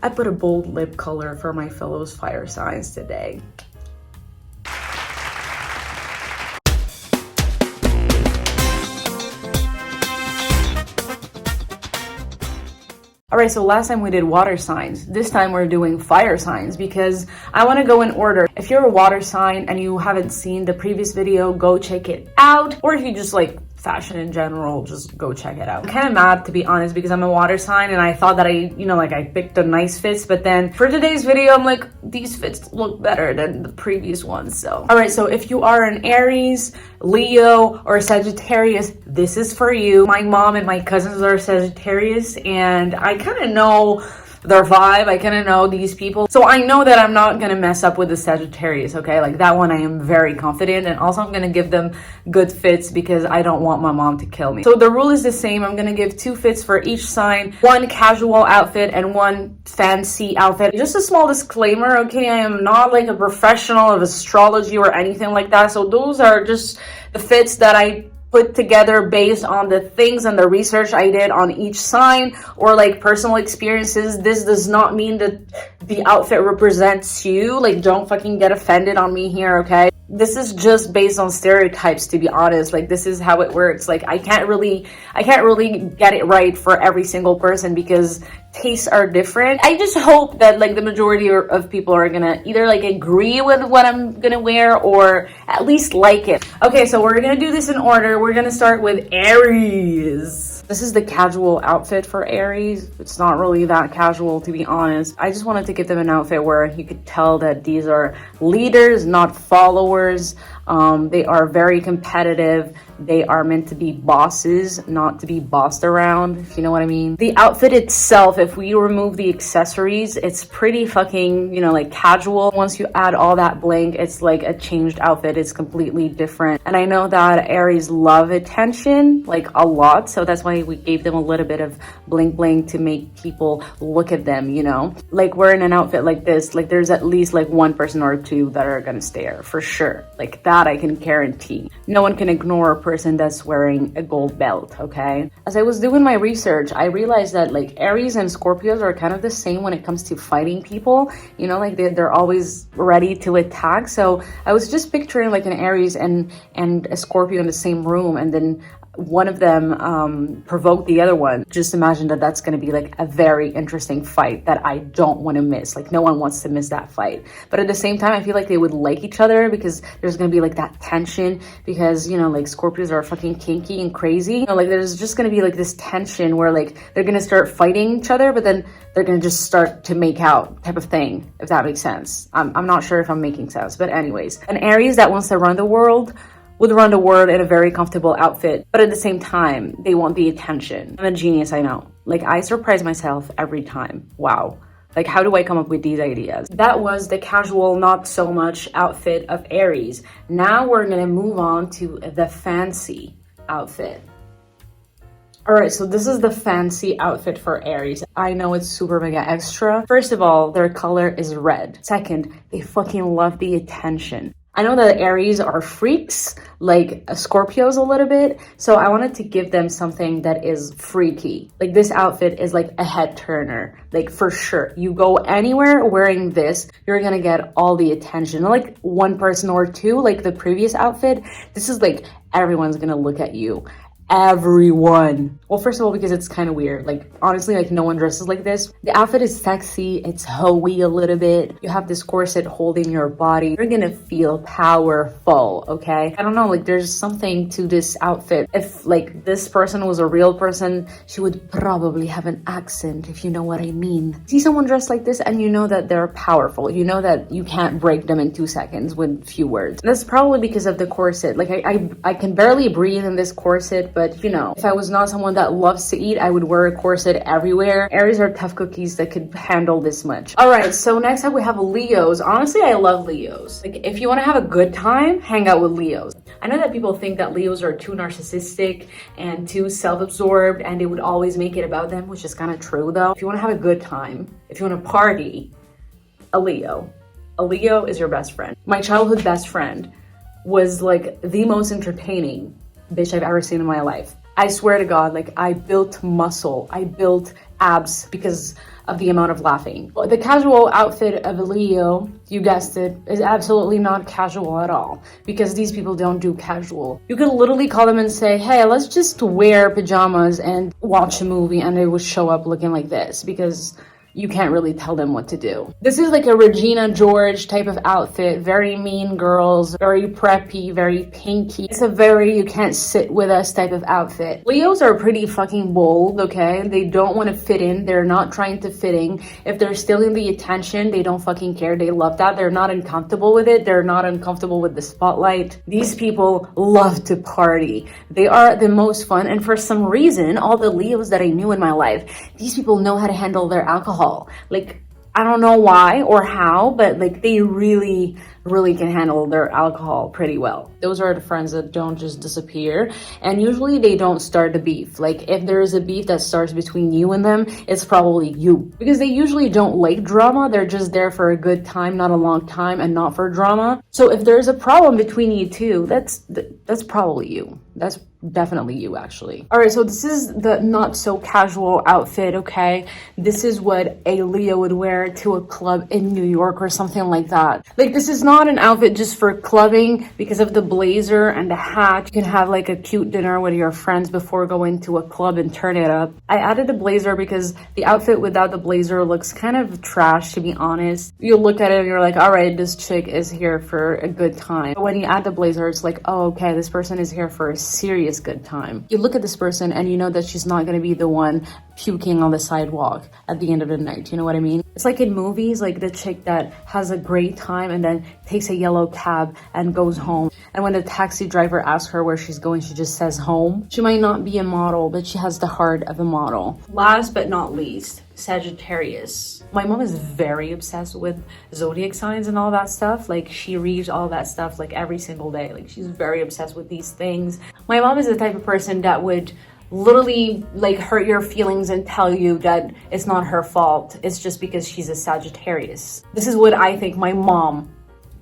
I put a bold lip color for my fellows fire signs today. Alright, so last time we did water signs. This time we're doing fire signs because I want to go in order. If you're a water sign and you haven't seen the previous video, go check it out. Or if you just like fashion in general, just go check it out. I'm kind of mad, to be honest, because I'm a water sign and I thought that I picked the nice fits, but then for today's video, I'm like, these fits look better than the previous ones. So alright, so if you are an Aries, Leo, or Sagittarius, this is for you. My mom and my cousins are Sagittarius and I kind of know their vibe. I kind of know these people, so I know that I'm not gonna mess up with the Sagittarius. Okay, like that one I am very confident, and also I'm gonna give them good fits because I don't want my mom to kill me. So the rule is the same. I'm gonna give 2 fits for each sign, 1 casual outfit and 1 fancy outfit. Just a small disclaimer, okay, I am not like a professional of astrology or anything like that, so those are just the fits that I put together based on the things and the research I did on each sign or like personal experiences. This does not mean that the outfit represents you. Like, don't fucking get offended on me here, okay? This is just based on stereotypes, to be honest. Like, this is how it works. Like, I can't really get it right for every single person because tastes are different. I just hope that like the majority of people are gonna either like agree with what I'm gonna wear or at least like it. Okay, so we're gonna do this in order. We're gonna start with Aries. This is the casual outfit for Aries. It's not really that casual, to be honest. I just wanted to give them an outfit where you could tell that these are leaders, not followers. They are very competitive. They are meant to be bosses, not to be bossed around, if you know what I mean. The outfit itself, if we remove the accessories, it's pretty fucking, like casual. Once you add all that bling, it's like a changed outfit. It's completely different. And I know that Aries love attention, like a lot. So that's why we gave them a little bit of bling bling to make people look at them, Like wearing an outfit like this, like there's at least like 1 person or 2 that are gonna stare for sure. Like that I can guarantee. No one can ignore a person that's wearing a gold belt, okay? As I was doing my research, I realized that like Aries and Scorpios are kind of the same when it comes to fighting people, like they're always ready to attack. So I was just picturing like an Aries and a Scorpio in the same room, and then one of them provoked the other one. Just imagine that that's going to be like a very interesting fight that I don't want to miss. Like no one wants to miss that fight, but at the same time I feel like they would like each other because there's going to be like that tension because like Scorpios are fucking kinky and crazy. Like there's just going to be like this tension where like they're going to start fighting each other, but then they're going to just start to make out type of thing, if that makes sense. I'm not sure if I'm making sense, but anyways, an Aries that wants to run the world would run the world in a very comfortable outfit, but at the same time, they want the attention. I'm a genius, I know. Like, I surprise myself every time. Wow. Like, how do I come up with these ideas? That was the casual, not so much outfit of Aries. Now we're gonna move on to the fancy outfit. Alright, so this is the fancy outfit for Aries. I know it's super mega extra. First of all, their color is red. Second, they fucking love the attention. I know that Aries are freaks, like Scorpios a little bit, so I wanted to give them something that is freaky. Like this outfit is like a head turner, like for sure. You go anywhere wearing this, you're gonna get all the attention. Not like 1 person or 2, like the previous outfit. This is like everyone's gonna look at you. Everyone. Well, first of all, because it's kind of weird. Like, honestly, like no one dresses like this. The outfit is sexy. It's hoey a little bit. You have this corset holding your body. You're gonna feel powerful, okay? I don't know, like there's something to this outfit. If like this person was a real person, she would probably have an accent, if you know what I mean. See someone dressed like this and you know that they're powerful. You know that you can't break them in 2 seconds with few words. That's probably because of the corset. Like I can barely breathe in this corset, but if I was not someone that loves to eat, I would wear a corset everywhere. Aries are tough cookies that could handle this much. All right, so next up we have Leos. Honestly, I love Leos. Like if you want to have a good time, hang out with Leos. I know that people think that Leos are too narcissistic and too self-absorbed and they would always make it about them, which is kind of true though. If you want to have a good time, if you want to party, a Leo is your best friend. My childhood best friend was like the most entertaining bitch I've ever seen in my life. I swear to God, like I built muscle, I built abs because of the amount of laughing. The casual outfit of a Leo, you guessed it, is absolutely not casual at all, because these people don't do casual. You could literally call them and say, hey, let's just wear pajamas and watch a movie, and they would show up looking like this, because you can't really tell them what to do. This is like a Regina George type of outfit, very mean girls, very preppy, very pinky. It's a very you can't sit with us type of outfit. Leos are pretty fucking bold, okay? They don't want to fit in. They're not trying to fit in. If they're stealing the attention, they don't fucking care. They love that. They're not uncomfortable with it. They're not uncomfortable with the spotlight. These people love to party. They are the most fun, and for some reason, all the Leos that I knew in my life, these people know how to handle their alcohol. Like, I don't know why or how, but like they really can handle their alcohol pretty well. Those are the friends that don't just disappear, and usually they don't start the beef. Like if there is a beef that starts between you and them, it's probably you, because they usually don't like drama. They're just there for a good time, not a long time, and not for drama. So if there's a problem between you two, that's probably you. That's definitely you, actually. All right, so this is the not so casual outfit, okay? This is what a Leo would wear to a club in New York or something like that. Like, this is not an outfit just for clubbing. Because of the blazer and the hat, you can have like a cute dinner with your friends before going to a club and turn it up. I added a blazer because the outfit without the blazer looks kind of trash, to be honest. You look at it and you're like, all right, this chick is here for a good time. But when you add the blazer, it's like, oh, okay, this person is here for a serious good time. You look at this person and you know that she's not going to be the one puking on the sidewalk at the end of the night. You know what I mean? It's like in movies, like the chick that has a great time and then takes a yellow cab and goes home. And when the taxi driver asks her where she's going, she just says home. She might not be a model, but she has the heart of a model. Last but not least, Sagittarius. My mom is very obsessed with zodiac signs and all that stuff. Like, she reads all that stuff like every single day. Like, she's very obsessed with these things. My mom is the type of person that would literally like hurt your feelings and tell you that it's not her fault. It's just because she's a Sagittarius. This is what I think my mom,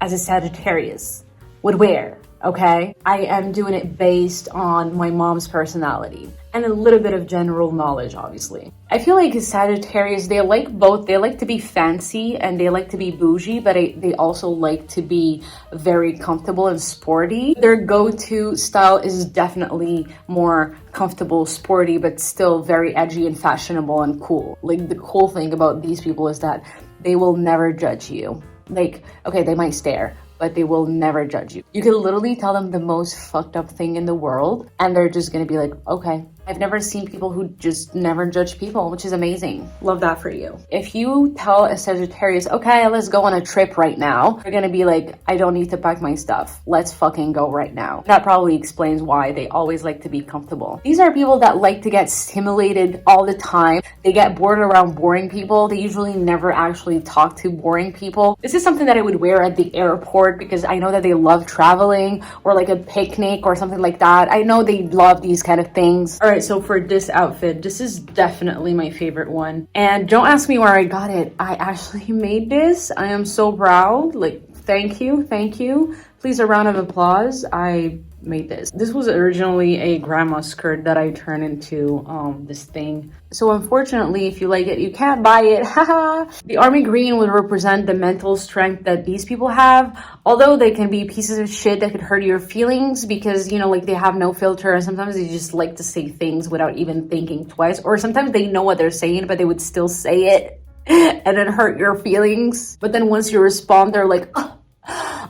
as a Sagittarius, would wear. Okay, I am doing it based on my mom's personality and a little bit of general knowledge, obviously. I feel like Sagittarius, they like both. They like to be fancy and they like to be bougie, but they also like to be very comfortable and sporty. Their go-to style is definitely more comfortable, sporty, but still very edgy and fashionable and cool. Like, the cool thing about these people is that they will never judge you. Like, okay, they might stare, but they will never judge you. You can literally tell them the most fucked up thing in the world and they're just gonna be like, okay. I've never seen people who just never judge people, which is amazing. Love that for you. If you tell a Sagittarius, okay, let's go on a trip right now, they're gonna be like, I don't need to pack my stuff. Let's fucking go right now. That probably explains why they always like to be comfortable. These are people that like to get stimulated all the time. They get bored around boring people. They usually never actually talk to boring people. This is something that I would wear at the airport because I know that they love traveling, or like a picnic or something like that. I know they love these kind of things. All right, so for this outfit, this is definitely my favorite one. And don't ask me where I got it. I actually made this. I am so proud. Like, thank you. Please, a round of applause. I made this. This was originally a grandma skirt that I turned into this thing. So unfortunately, if you like it, you can't buy it. Haha. The army green would represent the mental strength that these people have, although they can be pieces of shit that could hurt your feelings because, you know, like, they have no filter, and sometimes they just like to say things without even thinking twice, or sometimes they know what they're saying but they would still say it and then hurt your feelings. But then once you respond, they're like, oh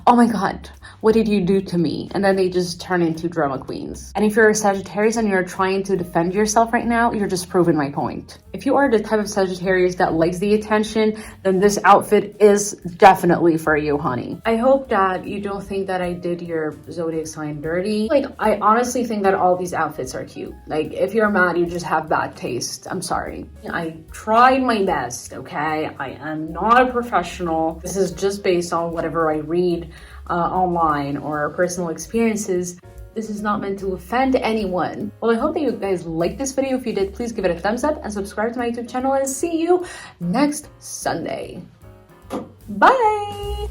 my god, what did you do to me? And then they just turn into drama queens. And if you're a Sagittarius and you're trying to defend yourself right now, you're just proving my point. If you are the type of Sagittarius that likes the attention, then this outfit is definitely for you, honey. I hope that you don't think that I did your zodiac sign dirty. Like, I honestly think that all these outfits are cute. Like, if you're mad, you just have bad taste. I'm sorry. I tried my best, okay? I am not a professional. This is just based on whatever I read online or personal experiences. This is not meant to offend anyone. Well, I hope that you guys liked this video. If you did, please give it a thumbs up and subscribe to my YouTube channel, and see you next Sunday. Bye!